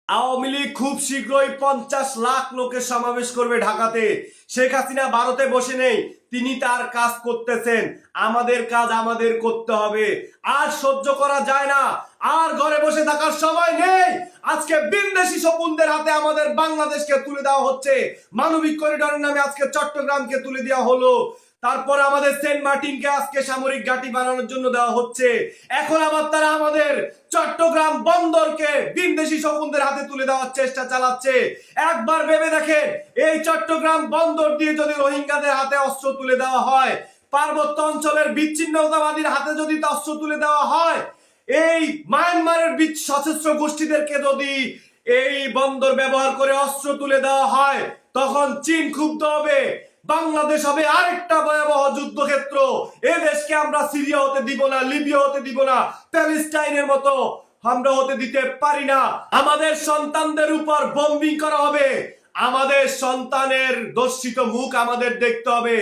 আওয়ামী লীগ খুব শীঘ্রই 50 লাখ লোকের সমাবেশ করবে ঢাকাতে। শেখ হাসিনা ভারতে বসে নেই, তিনি তার কাজ করতেছেন। আমাদের কাজ আমাদের করতে হবে। আর সহ্য করা যায় না, আর ঘরে বসে থাকার সময় নেই। আজকে বিদেশি শকুনদের হাতে আমাদের বাংলাদেশকে তুলে দেওয়া হচ্ছে। মানবিক করিডোরের নামে আজকে চট্টগ্রামকে তুলে দেওয়া হলো। তারপর আমাদের সেন্ট মার্টিনকে আজকে সামরিক ঘাঁটি বানানোর জন্য দেওয়া হচ্ছে। এখন আবার তারা আমাদের চট্টগ্রাম বন্দরকে বিদেশি শকুনদের হাতে তুলে দেওয়ার চেষ্টা চালাচ্ছে। একবার ভেবে দেখেন, এই চট্টগ্রাম বন্দর দিয়ে যদি রোহিঙ্গাদের হাতে অস্ত্র তুলে দেওয়া হয়, পার্বত্য অঞ্চলের বিচ্ছিন্নতাবাদীর হাতে যদি অস্ত্র তুলে দেওয়া হয়, এই মায়ানমারের সশস্ত্র গোষ্ঠীদেরকে যদি এই বন্দর ব্যবহার করে অস্ত্র তুলে দেওয়া হয়, তখন চীন ক্ষুব্ধ হবে। বাংলাদেশ হবে আরেকটা ভয়াবহ যুদ্ধক্ষেত্র। এ দেশকে আমরা সিরিয়া হতে দিব না, লিবিয়া হতে দিব না, প্যালেস্টাইনের মতো আমরা হতে দিতে পারি না। আমাদের সন্তানদের উপর বোম্বিং করা হবে। আমাদের সন্তানের দর্শিত মুখ আমাদের দেখতে হবে।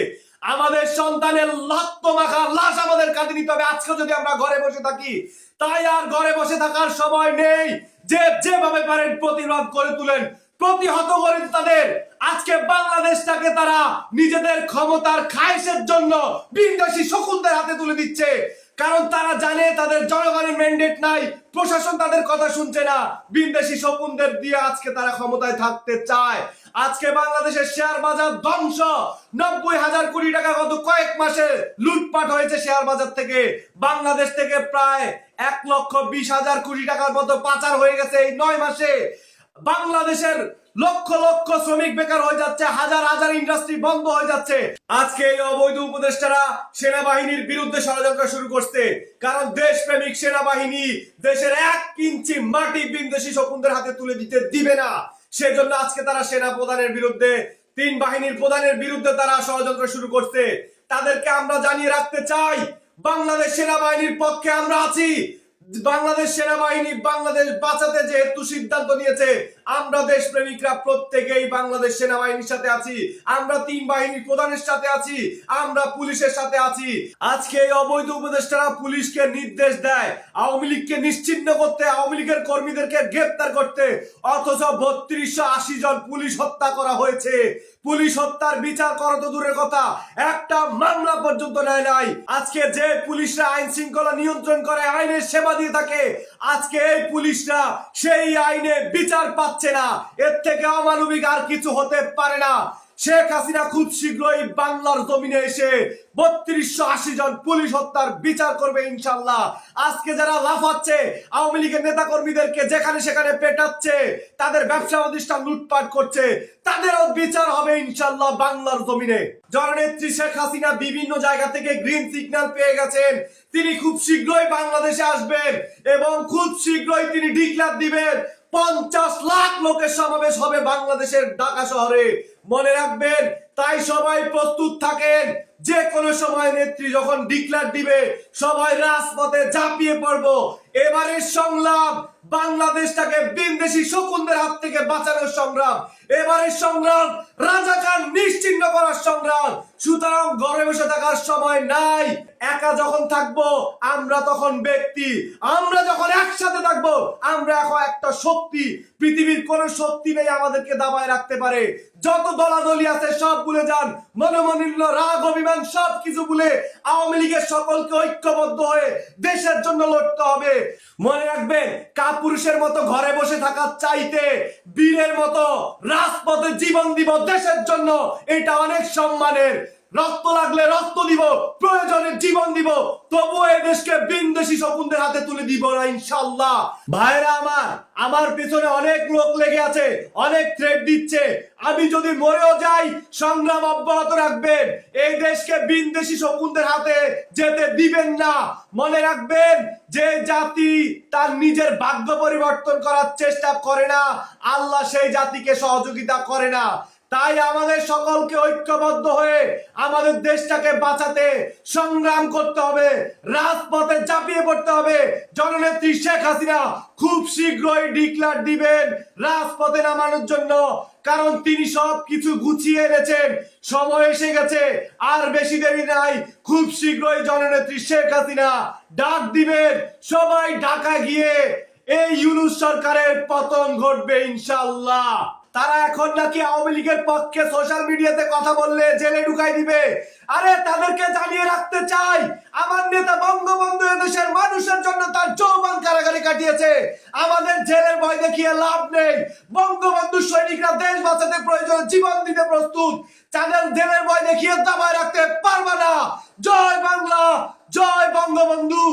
আমাদের সন্তানের রক্ত মাখা লাশ আমাদের কাঁধে নিতে হবে। আজকে যদি আমরা ঘরে বসে থাকি, তাই আর ঘরে বসে থাকার সময় নেই। যেভাবে পারেন প্রতিবাদ করে তুলেন, প্রতিহত করেন তাদের। আজকে বাংলাদেশটাকে তারা নিজেদের ক্ষমতার খায়েশের জন্য বিদেশি শকুনদের হাতে তুলে দিচ্ছে। কারণ তারা জানে তাদের জনগণের ম্যান্ডেট নাই, প্রশাসন তাদের কথা শুনছে না। বিদেশি শকুনদের দিয়ে আজকে তারা ক্ষমতায় থাকতে চায়। আজকে বাংলাদেশের শেয়ার বাজার ধ্বংস। 90,000 কোটি টাকা গত কয়েক মাসে লুটপাট হয়েছে শেয়ার বাজার থেকে। বাংলাদেশ থেকে প্রায় 1,20,000 কোটি টাকার মতো পাচার হয়ে গেছে এই 9 মাসে। বাংলাদেশের লক্ষ লক্ষ শ্রমিক বেকার হয়ে যাচ্ছে, হাজার হাজার ইন্ডাস্ট্রি বন্ধ হয়ে যাচ্ছে। আজকে এই অবৈধ উপদেষ্টারা সেনাবাহিনীর বিরুদ্ধে ষড়যন্ত্র শুরু করছে। কারণ দেশপ্রেমিক সেনাবাহিনী দেশের 1 ইঞ্চি মাটি বিদেশি শকুনদের হাতে তুলে দিতে দিবে না। সেজন্য আজকে তারা সেনা প্রধানের বিরুদ্ধে, 3 বাহিনীর প্রধানের বিরুদ্ধে তারা ষড়যন্ত্র শুরু করছে। তাদেরকে আমরা জানিয়ে রাখতে চাই, বাংলাদেশ সেনাবাহিনীর পক্ষে আমরা আছি। বাংলাদেশ সেনাবাহিনী বাংলাদেশ বাঁচাতে যেহেতু সিদ্ধান্ত নিয়েছে, আমরা দেশপ্রেমিকরা প্রত্যেকেই বাংলাদেশ সেনাবাহিনীর সাথে আছি। আমরা 3 বাহিনীর প্রধানের সাথে আছি, আমরা পুলিশের সাথে আছি। আজকে এই অবৈধ উপদেষ্টারা পুলিশকে নির্দেশ দেয় আওয়ামী লীগকে নিশ্চিহ্ন করতে, আওয়ামী লীগের কর্মীদেরকে গ্রেফতার করতে। অথচ 3280 জন পুলিশ হত্যা করা হয়েছে। পুলিশ হত্যার বিচার করা তো দূরের কথা, একটা মামলা পর্যন্ত নেয় নাই। আজকে যে পুলিশরা আইন শৃঙ্খলা নিয়ন্ত্রণ করে, আইনের সেবা দিয়ে থাকে, আজকে এই পুলিশরা সেই আইনে বিচার পাচ্ছে না। এর থেকে অমানবিক আর কিছু হতে পারে না। শেখ হাসিনা খুব শীঘ্রই বাংলার জমিনে এসে 3280 জন পুলিশ হত্যার বিচার করবে ইনশাল্লাহ। আজকে যারা লাফাচ্ছে, আওয়ামী লীগের নেতা কর্মীদেরকে যেখানে সেখানে পেটাচ্ছে, তাদের ব্যবসা প্রতিষ্ঠান লুটপাট করছে, তাদেরও বিচার হবে ইনশাল্লাহ বাংলার জমিনে। জননেত্রী শেখ হাসিনা বিভিন্ন জায়গা থেকে গ্রিন সিগন্যাল পেয়ে গেছেন। তিনি খুব শীঘ্রই বাংলাদেশে আসবেন এবং খুব শীঘ্রই তিনি ডিক্লেয়ার দিবেন 50 লাখ লোকের সমাবেশ হবে বাংলাদেশের ঢাকা শহরে। মনে রাখবেন, তাই সবাই প্রস্তুত থাকেন। যে কোনো সময় নেত্রী যখন ডিক্লেয়ার দিবে, সবাই রাজপথে ঝাঁপিয়ে পড়বো। এবারের সংগ্রাম বাংলাদেশটাকে বিদেশি শকুনদের হাত থেকে বাঁচানোর সংগ্রাম। এবারের সংগ্রাম রাজাকার নিশ্চিহ্ন করার সংগ্রাম। সুতরাং ঘরে বসে থাকার সময় নাই। একা যখন থাকবো আমরা তখন ব্যক্তি, আমরা যখন একসাথে থাকবো আমরা এখন একটা শক্তি। পৃথিবীর কোন শক্তি নেই আমাদেরকে দাবায় রাখতে পারে। যত দলাদলি আছে সব ভুলে যান, মনোমালিন্য, রাগ, অভিমান সবকিছু ভুলে আওয়ামী লীগের সকলকে ঐক্যবদ্ধ হয়ে দেশের জন্য লড়তে হবে। মনে রাখবেন, কাপুরুষের মতো ঘরে বসে থাকার চাইতে বীরের মতো রাজপথে জীবন দিব দেশের জন্য, এটা অনেক সম্মানের। রক্ত লাগলে রক্ত দিব, প্রয়োজনে জীবন দিব, তবুও এই দেশকে বিদেশি শকুনদের হাতে তুলে দিব না ইনশাআল্লাহ। ভাইরা আমার পেছনে অনেক লোক লেগে আছে, অনেক থ্রেট দিচ্ছে। আমি যদি মরেও যাই, সংগ্রাম অব্যাহত রাখবেন। এই দেশকে বিদেশি শকুনদের হাতে যেতে দিবেন না। মনে রাখবেন, যে জাতি তার নিজের ভাগ্য পরিবর্তন করার চেষ্টা করে না, আল্লাহ সেই জাতিকে সহযোগিতা করে না। তাই আমাদের সকলকে ঐক্যবদ্ধ হয়ে আমাদের দেশটাকে বাঁচাতে সংগ্রাম করতে হবে, রাজপথে ঝাঁপিয়ে পড়তে হবে। জননেত্রী শেখ হাসিনা খুব শীঘ্রই ডিক্লেয়ার দিবেন রাজপথে নামানোর জন্য, কারণ তিনি সবকিছু গুছিয়ে এনেছেন। সময় এসে গেছে, আর বেশি দেরি নাই। খুব শীঘ্রই জননেত্রী শেখ হাসিনা ডাক দিবেন, সবাই ঢাকা গিয়ে এই ইউনূস সরকারের পতন ঘটবে ইনশাআল্লাহ। তারা এখন নাকি আওয়ামী লীগের পক্ষে সোশ্যাল মিডিয়াতে কথা বললে জেলে ঢুকাই দিবে। আরে তাদেরকে জানিয়ে রাখতে চাই, আমার নেতা বঙ্গবন্ধু এদেশের মানুষের জন্য তার যৌবন কারাগারে কাটিয়েছে। আমাদের জেলের ভয় দেখিয়ে লাভ নেই। বঙ্গবন্ধু সৈনিকরা দেশ বাঁচাতে প্রয়োজন জীবন দিতে প্রস্তুত। তাদের জেলের ভয় দেখিয়ে দাবায় রাখতে পারবে না। জয় বাংলা, জয় বঙ্গবন্ধু।